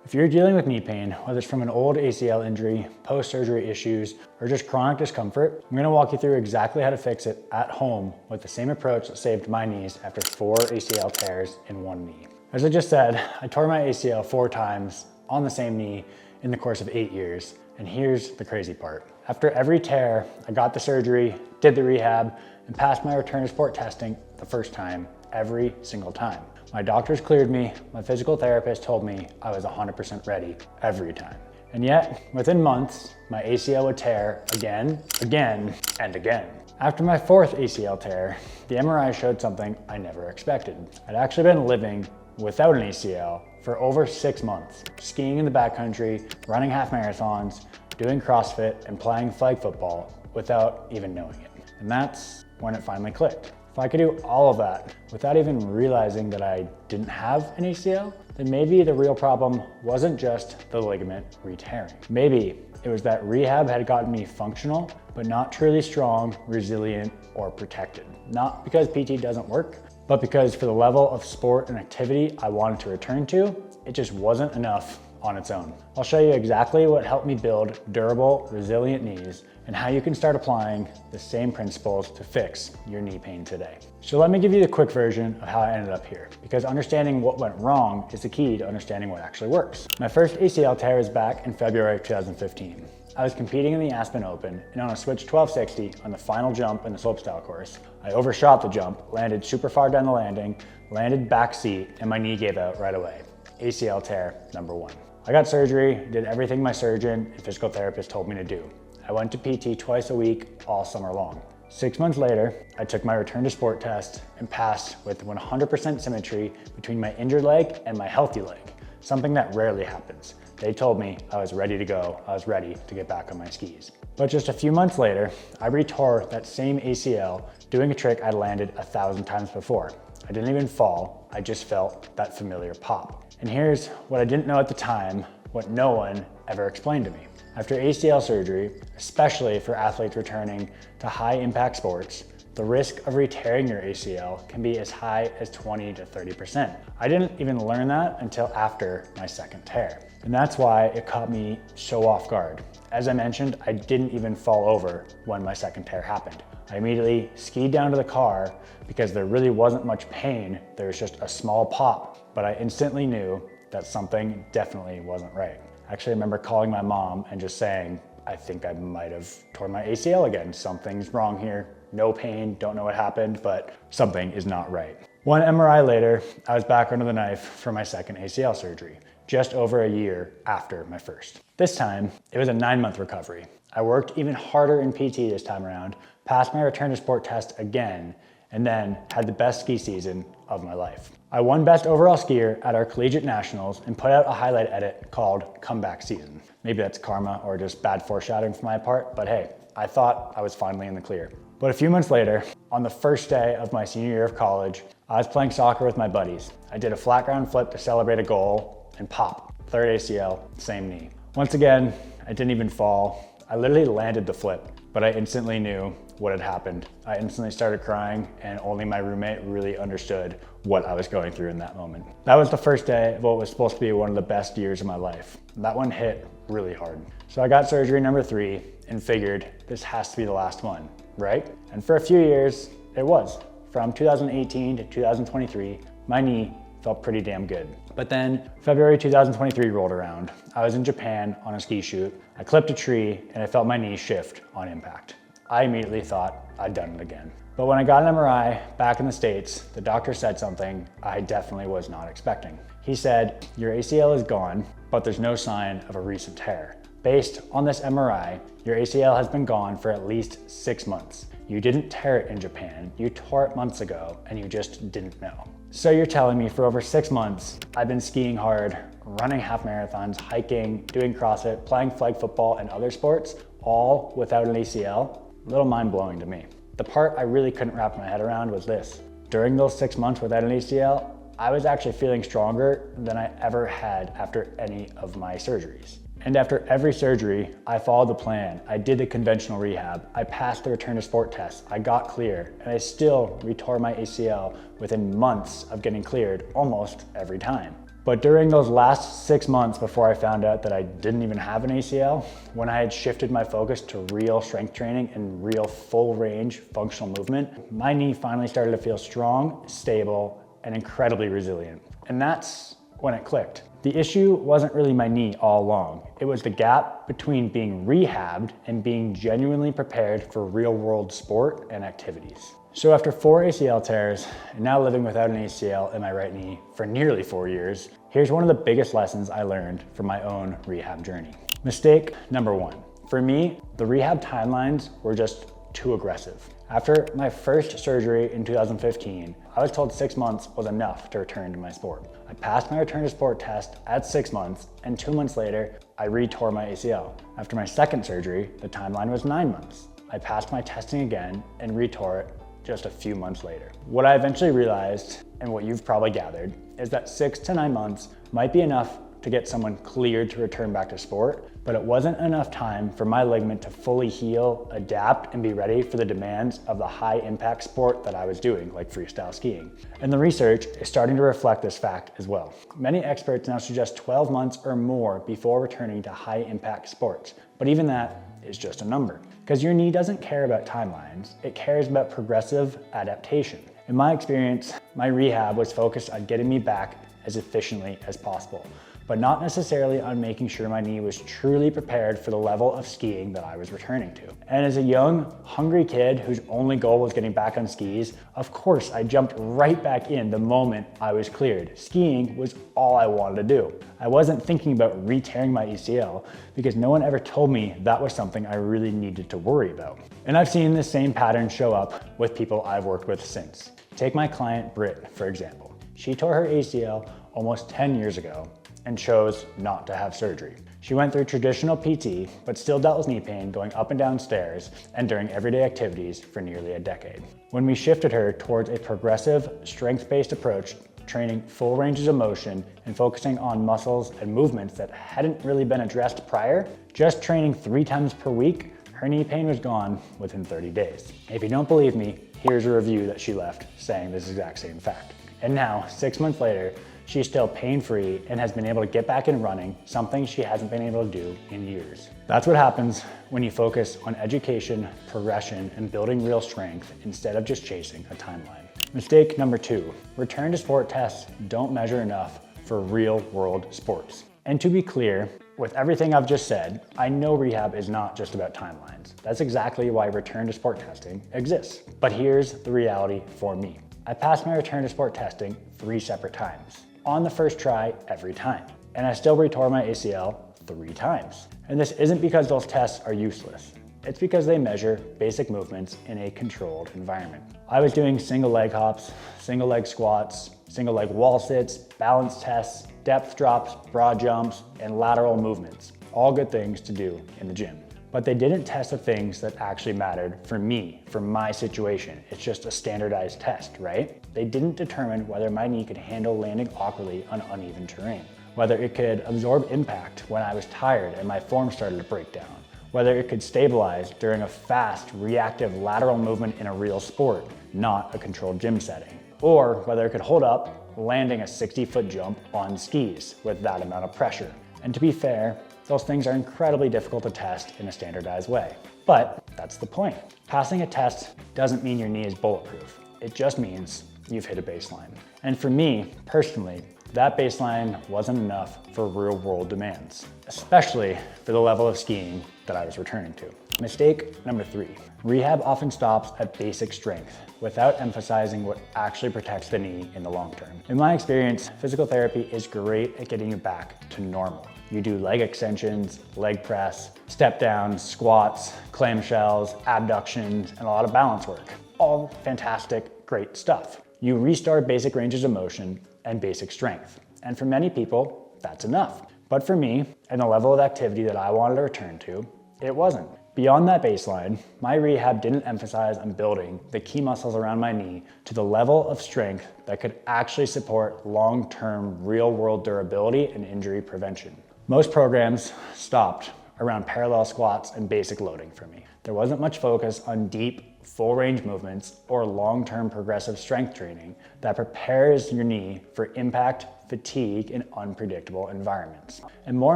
If you're dealing with knee pain, whether it's from an old ACL injury, post-surgery issues, or just chronic discomfort, I'm gonna walk you through exactly how to fix it at home with the same approach that saved my knees after 4 ACL tears in one knee. As I just said, I tore my ACL 4 times on the same knee in the course of 8 years. And here's the crazy part. After every tear, I got the surgery, did the rehab, and passed my return to sport testing the first time, every single time. My doctors cleared me, my physical therapist told me I was 100% ready every time. And yet, within months, my ACL would tear again, and again. After my 4th ACL tear, the MRI showed something I never expected. I'd actually been living without an ACL for over 6 months, skiing in the backcountry, running half marathons, doing CrossFit, and playing flag football without even knowing it. And that's when it finally clicked. If I could do all of that without even realizing that I didn't have an ACL, then maybe the real problem wasn't just the ligament re-tearing. Maybe it was that rehab had gotten me functional, but not truly strong, resilient, or protected. Not because PT doesn't work, but because for the level of sport and activity I wanted to return to, it just wasn't enough on its own. I'll show you exactly what helped me build durable, resilient knees and how you can start applying the same principles to fix your knee pain today. So let me give you the quick version of how I ended up here, because understanding what went wrong is the key to understanding what actually works. My first ACL tear was back in February of 2015. I was competing in the Aspen Open, and on a switch 1260 on the final jump in the slopestyle course, I overshot the jump, landed super far down the landing, landed back seat, and my knee gave out right away. ACL tear number 1. I got surgery, did everything my surgeon and physical therapist told me to do. I went to PT twice a week all summer long. 6 months later, I took my return to sport test and passed with 100% symmetry between my injured leg and my healthy leg, something that rarely happens. They told me I was ready to go, I was ready to get back on my skis. But just a few months later, I re-tore that same ACL doing a trick I'd landed 1,000 times before. I didn't even fall, I just felt that familiar pop. And here's what I didn't know at the time, what no one ever explained to me. After ACL surgery, especially for athletes returning to high impact sports, the risk of re-tearing your ACL can be as high as 20 to 30%. I didn't even learn that until after my second tear. And that's why it caught me so off guard. As I mentioned, I didn't even fall over when my second tear happened. I immediately skied down to the car because there really wasn't much pain. There was just a small pop, but I instantly knew that something definitely wasn't right. I actually remember calling my mom and just saying, I think I might have torn my ACL again. Something's wrong here. No pain, don't know what happened, but something is not right. One MRI later, I was back under the knife for my second ACL surgery, just over a year after my first. This time, it was a 9-month recovery. I worked even harder in PT this time around, passed my return to sport test again, and then had the best ski season of my life. I won best overall skier at our collegiate nationals and put out a highlight edit called comeback season. Maybe that's karma or just bad foreshadowing from my part, but hey, I thought I was finally in the clear. But a few months later, on the first day of my senior year of college, I was playing soccer with my buddies. I did a flat ground flip to celebrate a goal and pop, 3rd ACL, same knee. Once again, I didn't even fall. I literally landed the flip, but I instantly knew what had happened. I instantly started crying, and only my roommate really understood what I was going through in that moment. That was the first day of what was supposed to be one of the best years of my life. That one hit really hard. So I got surgery number 3 and figured this has to be the last one, right? And for a few years, it was. From 2018 to 2023, my knee felt pretty damn good. But then February 2023 rolled around. I was in Japan on a ski shoot. I clipped a tree and I felt my knee shift on impact. I immediately thought I'd done it again. But when I got an MRI back in the States, the doctor said something I definitely was not expecting. He said, your ACL is gone, but there's no sign of a recent tear. Based on this MRI, your ACL has been gone for at least 6 months. You didn't tear it in Japan, you tore it months ago, and you just didn't know. So you're telling me for over 6 months, I've been skiing hard, running half marathons, hiking, doing CrossFit, playing flag football and other sports, all without an ACL? A little mind-blowing to me. The part I really couldn't wrap my head around was this. During those 6 months without an ACL, I was actually feeling stronger than I ever had after any of my surgeries. And after every surgery, I followed the plan. I did the conventional rehab. I passed the return to sport test. I got clear, and I still retore my ACL within months of getting cleared almost every time. But during those last 6 months before I found out that I didn't even have an ACL, when I had shifted my focus to real strength training and real full range functional movement, my knee finally started to feel strong, stable, and incredibly resilient. And that's when it clicked. The issue wasn't really my knee all along. It was the gap between being rehabbed and being genuinely prepared for real world sport and activities. So after 4 ACL tears and now living without an ACL in my right knee for nearly 4 years, here's one of the biggest lessons I learned from my own rehab journey. Mistake number 1. For me, the rehab timelines were just too aggressive. After my first surgery in 2015, I was told 6 months was enough to return to my sport. I passed my return to sport test at 6 months, and 2 months later, I re-tore my ACL. After my second surgery, the timeline was 9 months. I passed my testing again and re-tore it just a few months later. What I eventually realized, and what you've probably gathered, is that 6 to 9 months might be enough to get someone cleared to return back to sport, but it wasn't enough time for my ligament to fully heal, adapt, and be ready for the demands of the high impact sport that I was doing, like freestyle skiing. And the research is starting to reflect this fact as well. Many experts now suggest 12 months or more before returning to high impact sports, but even that is just a number. Because your knee doesn't care about timelines, it cares about progressive adaptation. In my experience, my rehab was focused on getting me back as efficiently as possible, but not necessarily on making sure my knee was truly prepared for the level of skiing that I was returning to. And as a young, hungry kid whose only goal was getting back on skis, of course I jumped right back in the moment I was cleared. Skiing was all I wanted to do. I wasn't thinking about re-tearing my ACL because no one ever told me that was something I really needed to worry about. And I've seen this same pattern show up with people I've worked with since. Take my client Britt, for example. She tore her ACL almost 10 years ago and chose not to have surgery. She went through traditional PT, but still dealt with knee pain going up and down stairs and during everyday activities for nearly a decade. When we shifted her towards a progressive, strength-based approach, training full ranges of motion and focusing on muscles and movements that hadn't really been addressed prior, just training 3 times per week, her knee pain was gone within 30 days. If you don't believe me, here's a review that she left saying this exact same fact. And now, 6 months later, she's still pain-free and has been able to get back in running, something she hasn't been able to do in years. That's what happens when you focus on education, progression, and building real strength instead of just chasing a timeline. Mistake number 2, return to sport tests don't measure enough for real-world sports. And to be clear, with everything I've just said, I know rehab is not just about timelines. That's exactly why return to sport testing exists. But here's the reality for me. I passed my return to sport testing 3 separate times, on the first try every time. And I still retore my ACL 3 times. And this isn't because those tests are useless. It's because they measure basic movements in a controlled environment. I was doing single leg hops, single leg squats, single leg wall sits, balance tests, depth drops, broad jumps, and lateral movements. All good things to do in the gym. But they didn't test the things that actually mattered for me, for my situation. It's just a standardized test, right? They didn't determine whether my knee could handle landing awkwardly on uneven terrain, whether it could absorb impact when I was tired and my form started to break down, whether it could stabilize during a fast, reactive lateral movement in a real sport, not a controlled gym setting, or whether it could hold up landing a 60-foot jump on skis with that amount of pressure. And to be fair, those things are incredibly difficult to test in a standardized way. But that's the point. Passing a test doesn't mean your knee is bulletproof. It just means you've hit a baseline. And for me, personally, that baseline wasn't enough for real-world demands, especially for the level of skiing that I was returning to. Mistake number 3, rehab often stops at basic strength without emphasizing what actually protects the knee in the long term. In my experience, physical therapy is great at getting you back to normal. You do leg extensions, leg press, step downs, squats, clamshells, abductions, and a lot of balance work. All fantastic, great stuff. You restore basic ranges of motion and basic strength. And for many people, that's enough. But for me, and the level of activity that I wanted to return to, it wasn't. Beyond that baseline, my rehab didn't emphasize on building the key muscles around my knee to the level of strength that could actually support long-term real-world durability and injury prevention. Most programs stopped around parallel squats and basic loading for me. There wasn't much focus on deep, full-range movements or long-term progressive strength training that prepares your knee for impact, fatigue in unpredictable environments. And more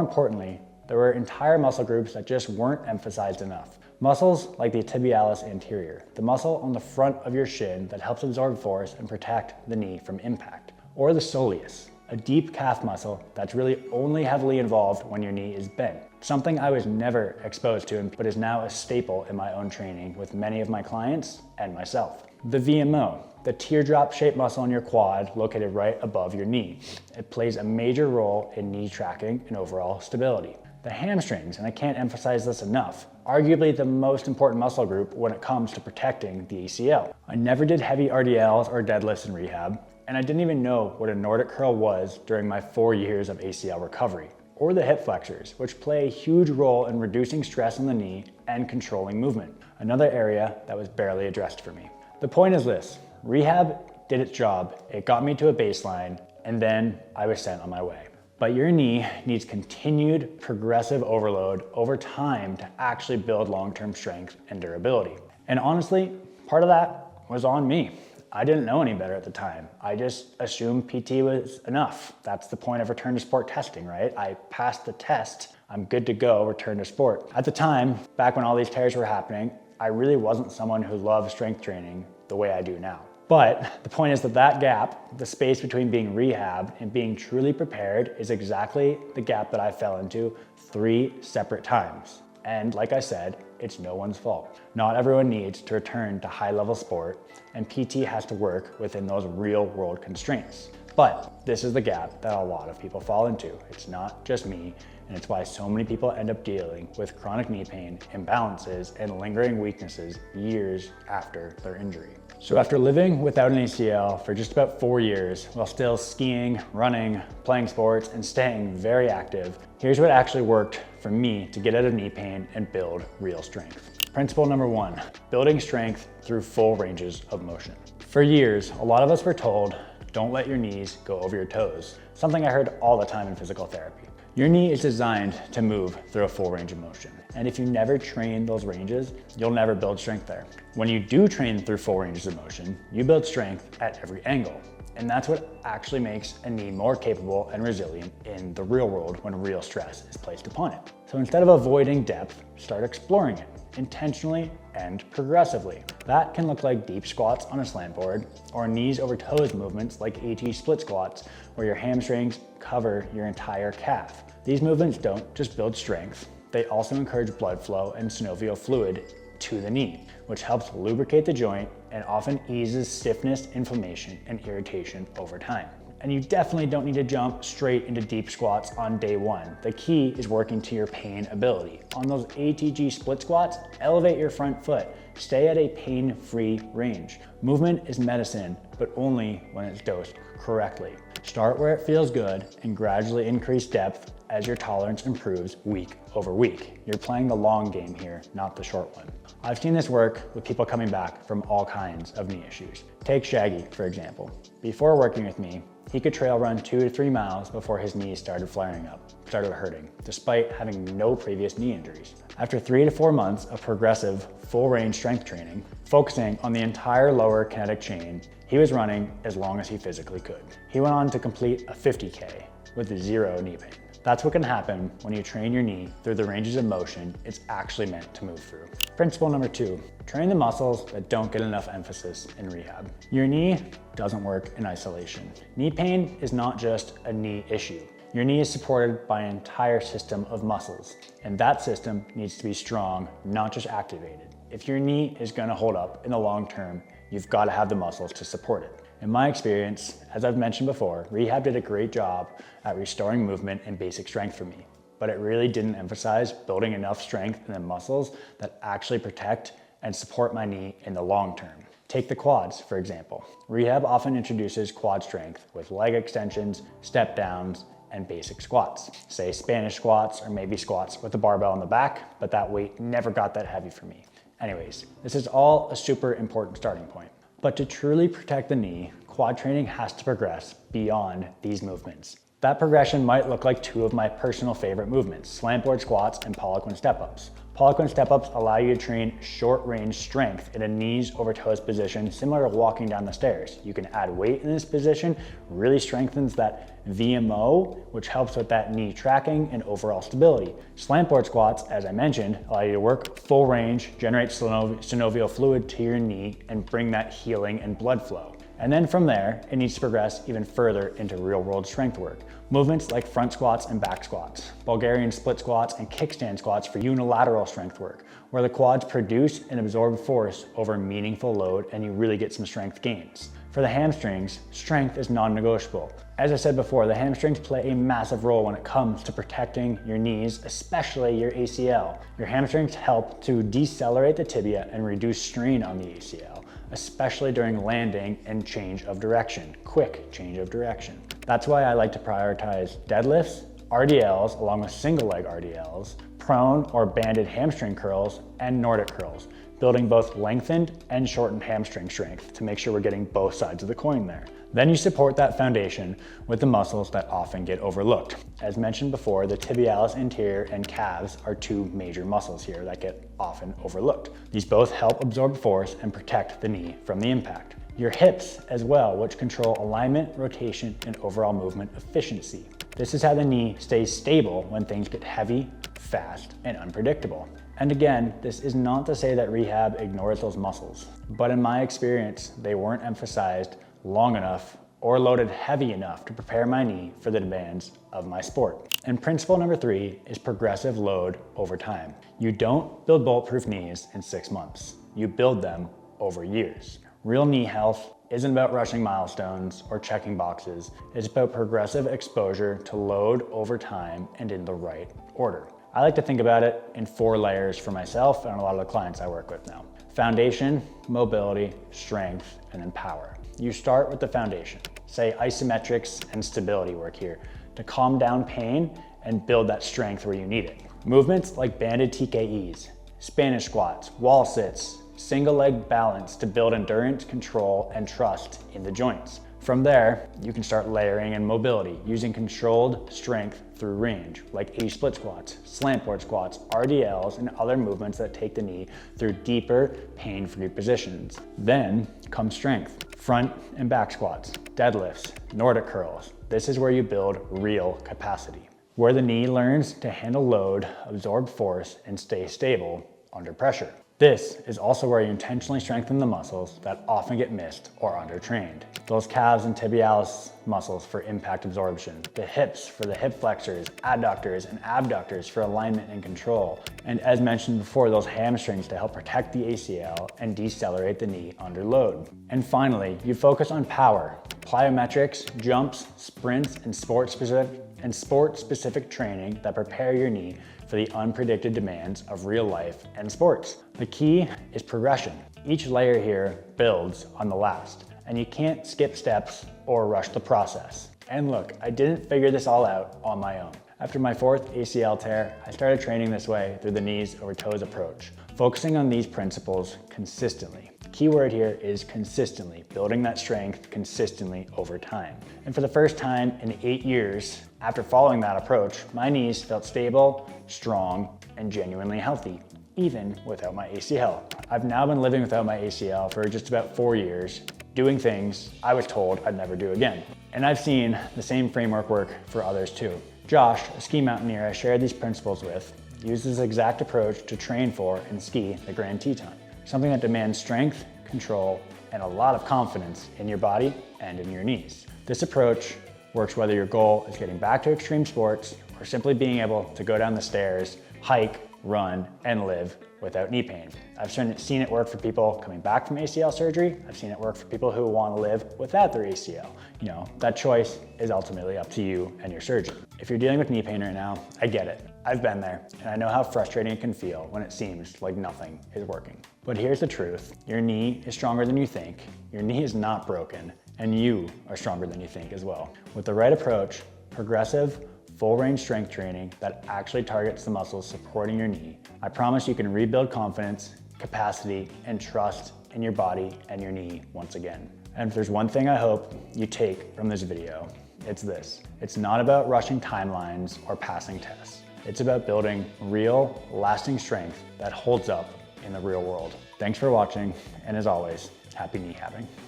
importantly, there were entire muscle groups that just weren't emphasized enough. Muscles like the tibialis anterior, the muscle on the front of your shin that helps absorb force and protect the knee from impact. Or the soleus, a deep calf muscle that's really only heavily involved when your knee is bent. Something I was never exposed to, but is now a staple in my own training with many of my clients and myself. The VMO, the teardrop-shaped muscle in your quad located right above your knee. It plays a major role in knee tracking and overall stability. The hamstrings, and I can't emphasize this enough, arguably the most important muscle group when it comes to protecting the ACL. I never did heavy RDLs or deadlifts in rehab, and I didn't even know what a Nordic curl was during my 4 years of ACL recovery. Or the hip flexors, which play a huge role in reducing stress on the knee and controlling movement, another area that was barely addressed for me. The point is this, rehab did its job, it got me to a baseline, and then I was sent on my way. But your knee needs continued progressive overload over time to actually build long-term strength and durability. And honestly, part of that was on me. I didn't know any better at the time. I just assumed PT was enough. That's the point of return to sport testing, right? I passed the test, I'm good to go, return to sport. At the time, back when all these tears were happening, I really wasn't someone who loved strength training the way I do now. But the point is that gap, the space between being rehabbed and being truly prepared, is exactly the gap that I fell into 3 separate times. And like I said, it's no one's fault. Not everyone needs to return to high-level sport, and PT has to work within those real-world constraints. But this is the gap that a lot of people fall into. It's not just me, and it's why so many people end up dealing with chronic knee pain, imbalances, and lingering weaknesses years after their injury. So after living without an ACL for just about 4 years, while still skiing, running, playing sports, and staying very active, here's what actually worked for me to get out of knee pain and build real strength. Principle number 1, building strength through full ranges of motion. For years, a lot of us were told, don't let your knees go over your toes, something I heard all the time in physical therapy. Your knee is designed to move through a full range of motion. And if you never train those ranges, you'll never build strength there. When you do train through full ranges of motion, you build strength at every angle. And that's what actually makes a knee more capable and resilient in the real world when real stress is placed upon it. So instead of avoiding depth, start exploring it intentionally and progressively. That can look like deep squats on a slant board or knees over toes movements like AT split squats, where your hamstrings cover your entire calf. These movements don't just build strength, they also encourage blood flow and synovial fluid to the knee, which helps lubricate the joint and often eases stiffness, inflammation, and irritation over time. And you definitely don't need to jump straight into deep squats on day 1. The key is working to your pain ability. On those ATG split squats, elevate your front foot. Stay at a pain-free range. Movement is medicine, but only when it's dosed correctly. Start where it feels good and gradually increase depth as your tolerance improves week over week. You're playing the long game here, not the short one. I've seen this work with people coming back from all kinds of knee issues. Take Shaggy, for example. Before working with me, he could trail run 2 to 3 miles before his knees started flaring up, started hurting, despite having no previous knee injuries. After 3 to 4 months of progressive, full-range strength training, focusing on the entire lower kinetic chain, he was running as long as he physically could. He went on to complete a 50K with 0 knee pain. That's what can happen when you train your knee through the ranges of motion it's actually meant to move through. Principle number 2, train the muscles that don't get enough emphasis in rehab. Your knee doesn't work in isolation. Knee pain is not just a knee issue. Your knee is supported by an entire system of muscles, and that system needs to be strong, not just activated. If your knee is gonna hold up in the long term, you've gotta have the muscles to support it. In my experience, as I've mentioned before, rehab did a great job at restoring movement and basic strength for me, but it really didn't emphasize building enough strength in the muscles that actually protect and support my knee in the long term. Take the quads, for example. Rehab often introduces quad strength with leg extensions, step downs, and basic squats. Say Spanish squats or maybe squats with a barbell in the back, but that weight never got that heavy for me. Anyways, this is all a super important starting point. But to truly protect the knee, quad training has to progress beyond these movements. That progression might look like two of my personal favorite movements, slant board squats and Poliquin step-ups. Poliquin step-ups allow you to train short-range strength in a knees over toes position, similar to walking down the stairs. You can add weight in this position, really strengthens that VMO, which helps with that knee tracking and overall stability. Slant board squats, as I mentioned, allow you to work full range, generate synovial fluid to your knee, and bring that healing and blood flow. And then from there, it needs to progress even further into real-world strength work. Movements like front squats and back squats, Bulgarian split squats and kickstand squats for unilateral strength work, where the quads produce and absorb force over meaningful load and you really get some strength gains. For the hamstrings, strength is non-negotiable. As I said before, the hamstrings play a massive role when it comes to protecting your knees, especially your ACL. Your hamstrings help to decelerate the tibia and reduce strain on the ACL, especially during landing and change of direction, quick change of direction. That's why I like to prioritize deadlifts, RDLs along with single leg RDLs, prone or banded hamstring curls, and Nordic curls, building both lengthened and shortened hamstring strength to make sure we're getting both sides of the coin there. Then you support that foundation with the muscles that often get overlooked. As mentioned before, the tibialis anterior and calves are two major muscles here that get often overlooked. These both help absorb force and protect the knee from the impact. Your hips as well, which control alignment, rotation, and overall movement efficiency. This is how the knee stays stable when things get heavy, fast, and unpredictable. And again, this is not to say that rehab ignores those muscles, but in my experience, they weren't emphasized long enough or loaded heavy enough to prepare my knee for the demands of my sport. And principle number 3 is progressive load over time. You don't build bulletproof knees in 6 months. You build them over years. Real knee health isn't about rushing milestones or checking boxes. It's about progressive exposure to load over time and in the right order. I like to think about it in 4 layers for myself and a lot of the clients I work with now. Foundation, mobility, strength, and then power. You start with the foundation, say isometrics and stability work here to calm down pain and build that strength where you need it. Movements like banded TKEs, Spanish squats, wall sits, single leg balance to build endurance, control, and trust in the joints. From there, you can start layering in mobility using controlled strength through range, like 80 split squats, slant board squats, RDLs, and other movements that take the knee through deeper, pain-free positions. Then comes strength, front and back squats, deadlifts, Nordic curls. This is where you build real capacity, where the knee learns to handle load, absorb force, and stay stable under pressure. This is also where you intentionally strengthen the muscles that often get missed or undertrained. Those calves and tibialis muscles for impact absorption, the hips for the hip flexors, adductors and abductors for alignment and control, and as mentioned before, those hamstrings to help protect the ACL and decelerate the knee under load. And finally, you focus on power, plyometrics, jumps, sprints, and sport-specific training that prepare your knee for the unpredicted demands of real life and sports. The key is progression. Each layer here builds on the last, and you can't skip steps or rush the process. And look, I didn't figure this all out on my own. After my 4th ACL tear, I started training this way through the knees over toes approach, focusing on these principles consistently. Key word here is consistently, building that strength consistently over time. And for the first time in 8 years, after following that approach, my knees felt stable, strong, and genuinely healthy, even without my ACL. I've now been living without my ACL for just about 4 years, doing things I was told I'd never do again. And I've seen the same framework work for others too. Josh, a ski mountaineer I shared these principles with, used this exact approach to train for and ski the Grand Teton, something that demands strength, control, and a lot of confidence in your body and in your knees. This approach works whether your goal is getting back to extreme sports or simply being able to go down the stairs, hike, run, and live without knee pain. I've seen it work for people coming back from ACL surgery. I've seen it work for people who want to live without their ACL. You know, that choice is ultimately up to you and your surgeon. If you're dealing with knee pain right now, I get it. I've been there, and I know how frustrating it can feel when it seems like nothing is working. But here's the truth. Your knee is stronger than you think. Your knee is not broken, and you are stronger than you think as well. With the right approach, progressive, full range strength training that actually targets the muscles supporting your knee, I promise you can rebuild confidence, capacity, and trust in your body and your knee once again. And if there's one thing I hope you take from this video, it's this. It's not about rushing timelines or passing tests. It's about building real, lasting strength that holds up in the real world. Thanks for watching, and as always, happy kneecapping.